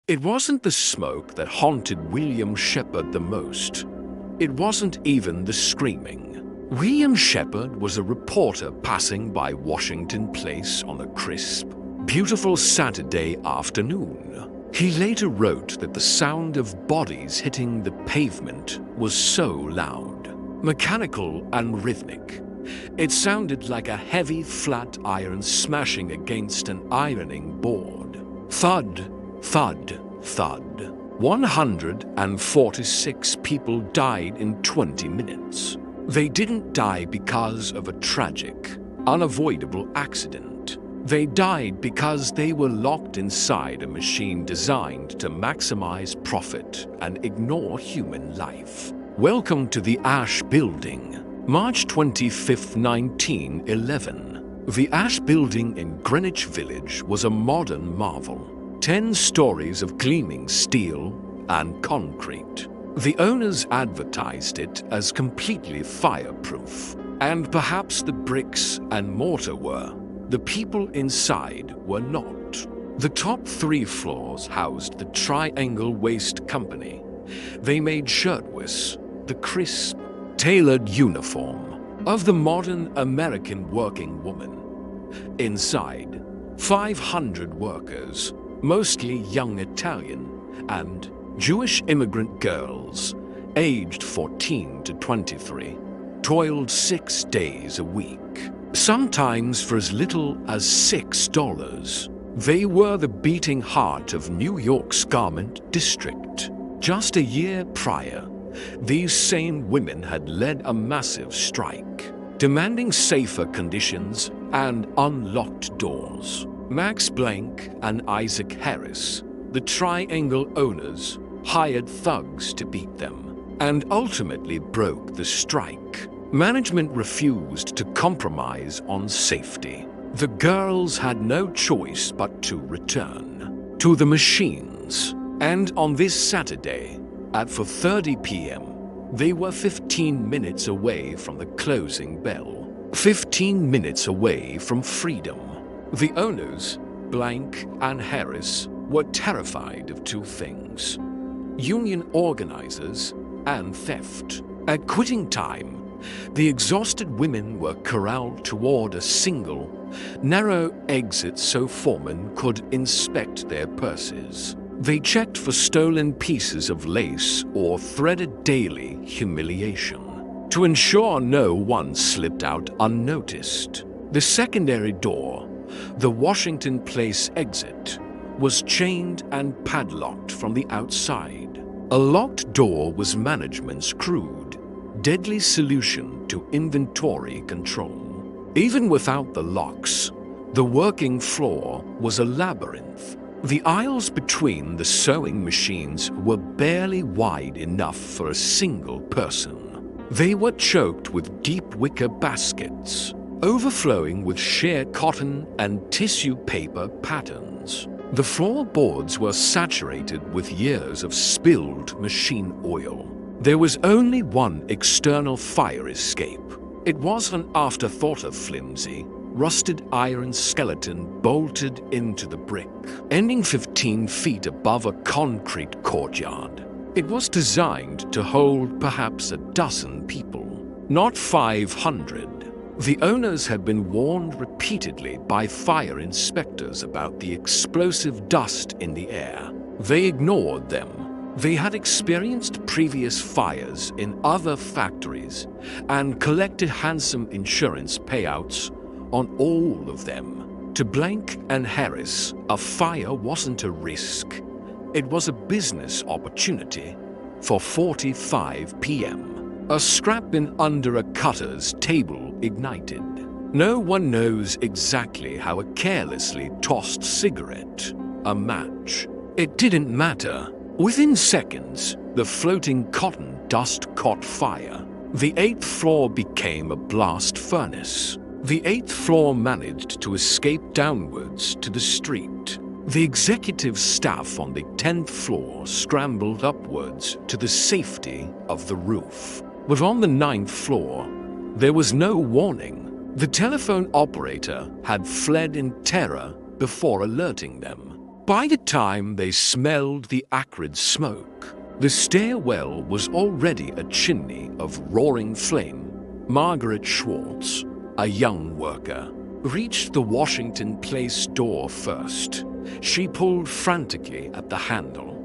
It wasn't the smoke that haunted William Shepard the most. It wasn't even the screaming. William Shepard was a reporter passing by Washington Place on a crisp, beautiful Saturday afternoon. He later wrote that the sound of bodies hitting the pavement was so loud, mechanical and rhythmic. It sounded like a heavy flat iron smashing against an ironing board. Thud, thud, thud. 146 people died in 20 minutes. They didn't die because of a tragic, unavoidable accident. They died because they were locked inside a machine designed to maximize profit and ignore human life. Welcome to the Asch Building, March 25, 1911. The Asch Building in Greenwich Village was a modern marvel. 10 stories of gleaming steel and concrete. The owners advertised it as completely fireproof, and perhaps the bricks and mortar were. The people inside were not. The top 3 floors housed the Triangle Waist Company. They made shirtwaists, the crisp, tailored uniform of the modern American working woman. Inside, 500 workers, mostly young Italian and Jewish immigrant girls, aged 14 to 23, toiled 6 days a week, sometimes for as little as $6. They were the beating heart of New York's garment district. Just a year prior, these same women had led a massive strike, demanding safer conditions and unlocked doors. Max Blank and Isaac Harris, the Triangle owners, hired thugs to beat them and ultimately broke the strike. Management refused to compromise on safety. The girls had no choice but to return to the machines. And on this Saturday, at 4:30 p.m., they were 15 minutes away from the closing bell, 15 minutes away from freedom. The owners, Blank and Harris, were terrified of 2 things: union organizers and theft. At quitting time, the exhausted women were corralled toward a single, narrow exit so foremen could inspect their purses. They checked for stolen pieces of lace or threaded daily humiliation to ensure no one slipped out unnoticed. The secondary door, the Washington Place exit, was chained and padlocked from the outside. A locked door was management's crude, deadly solution to inventory control. Even without the locks, the working floor was a labyrinth. The aisles between the sewing machines were barely wide enough for a single person. They were choked with deep wicker baskets, overflowing with sheer cotton and tissue paper patterns. The floorboards were saturated with years of spilled machine oil. There was only one external fire escape. It was an afterthought of flimsy, rusted iron skeleton bolted into the brick, ending 15 feet above a concrete courtyard. It was designed to hold perhaps a dozen people, not 500. The owners had been warned repeatedly by fire inspectors about the explosive dust in the air. They ignored them. They had experienced previous fires in other factories and collected handsome insurance payouts on all of them. To Blank and Harris, a fire wasn't a risk. It was a business opportunity. For 4:45 p.m., a scrap bin under a cutter's table ignited. No one knows exactly how a carelessly tossed cigarette, a match. It didn't matter. Within seconds, the floating cotton dust caught fire. The 8th floor became a blast furnace. The 8th floor managed to escape downwards to the street. The executive staff on the 10th floor scrambled upwards to the safety of the roof. But on the 9th floor, there was no warning. The telephone operator had fled in terror before alerting them. By the time they smelled the acrid smoke, the stairwell was already a chimney of roaring flame. Margaret Schwartz, a young worker, reached the Washington Place door first. She pulled frantically at the handle.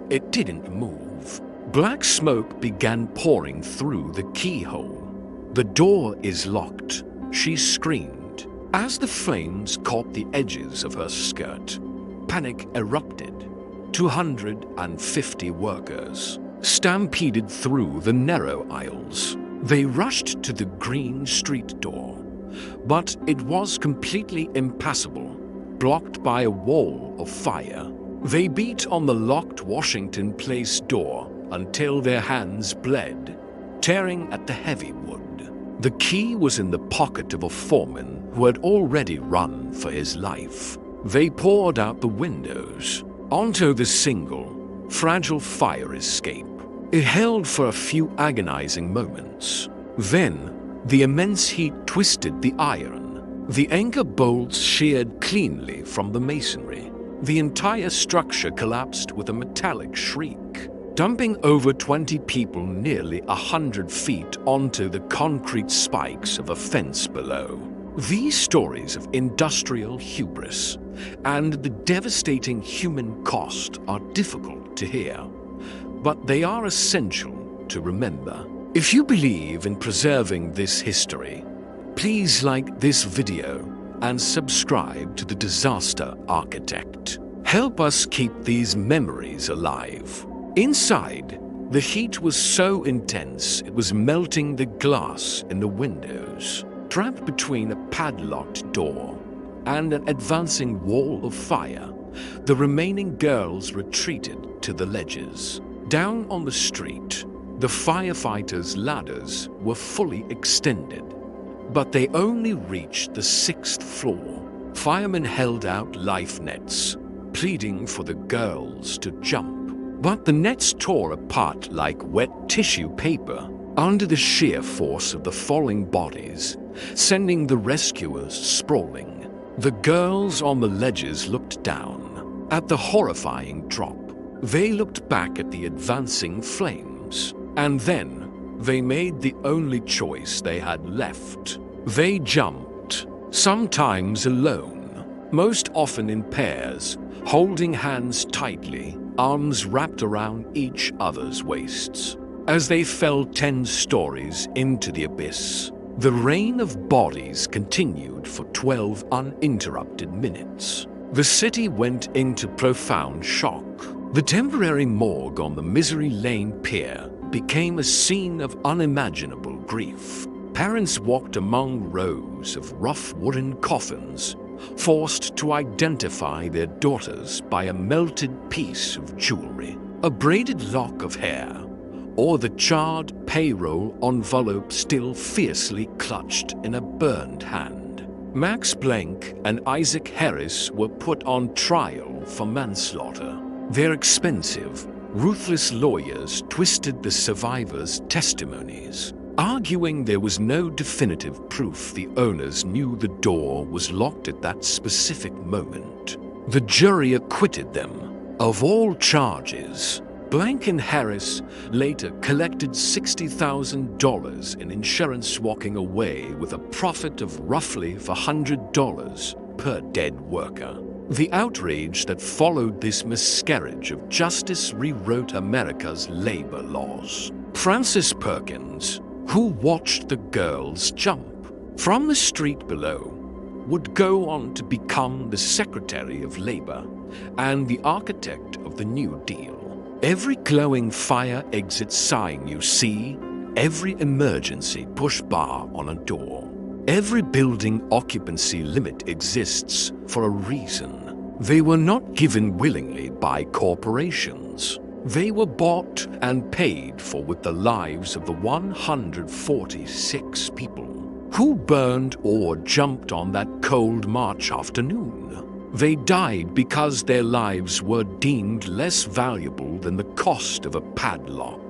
It didn't move. Black smoke began pouring through the keyhole. "The door is locked," she screamed. As the flames caught the edges of her skirt, panic erupted. 250 workers stampeded through the narrow aisles. They rushed to the green street door, but it was completely impassable, blocked by a wall of fire. They beat on the locked Washington Place door until their hands bled, tearing at the heavy wood. The key was in the pocket of a foreman who had already run for his life. They poured out the windows onto the single, fragile fire escape. It held for a few agonizing moments. Then, the immense heat twisted the iron. The anchor bolts sheared cleanly from the masonry. The entire structure collapsed with a metallic shriek, dumping over 20 people nearly 100 feet onto the concrete spikes of a fence below. These stories of industrial hubris and the devastating human cost are difficult to hear, but they are essential to remember. If you believe in preserving this history, please like this video and subscribe to the Disaster Architect. Help us keep these memories alive. Inside, the heat was so intense it was melting the glass in the windows. Trapped between a padlocked door and an advancing wall of fire, the remaining girls retreated to the ledges. Down on the street, the firefighters' ladders were fully extended, but they only reached the 6th floor. Firemen held out life nets, pleading for the girls to jump. But the nets tore apart like wet tissue paper under the sheer force of the falling bodies, sending the rescuers sprawling. The girls on the ledges looked down at the horrifying drop. They looked back at the advancing flames, and then they made the only choice they had left. They jumped, sometimes alone, most often in pairs, holding hands tightly, arms wrapped around each other's waists. As they fell 10 stories into the abyss, the rain of bodies continued for 12 uninterrupted minutes. The city went into profound shock. The temporary morgue on the Misery Lane pier became a scene of unimaginable grief. Parents walked among rows of rough wooden coffins, forced to identify their daughters by a melted piece of jewelry, a braided lock of hair, or the charred payroll envelope still fiercely clutched in a burned hand. Max Blank and Isaac Harris were put on trial for manslaughter. Their expensive, ruthless lawyers twisted the survivors' testimonies, arguing there was no definitive proof the owners knew the door was locked at that specific moment. The jury acquitted them of all charges. Blank and Harris later collected $60,000 in insurance, walking away with a profit of roughly $100 per dead worker. The outrage that followed this miscarriage of justice rewrote America's labor laws. Frances Perkins, who watched the girls jump from the street below, would go on to become the Secretary of Labor and the architect of the New Deal. Every glowing fire exit sign you see, every emergency push bar on a door, every building occupancy limit exists for a reason. They were not given willingly by corporations. They were bought and paid for with the lives of the 146 people who burned or jumped on that cold March afternoon. They died because their lives were deemed less valuable than the cost of a padlock.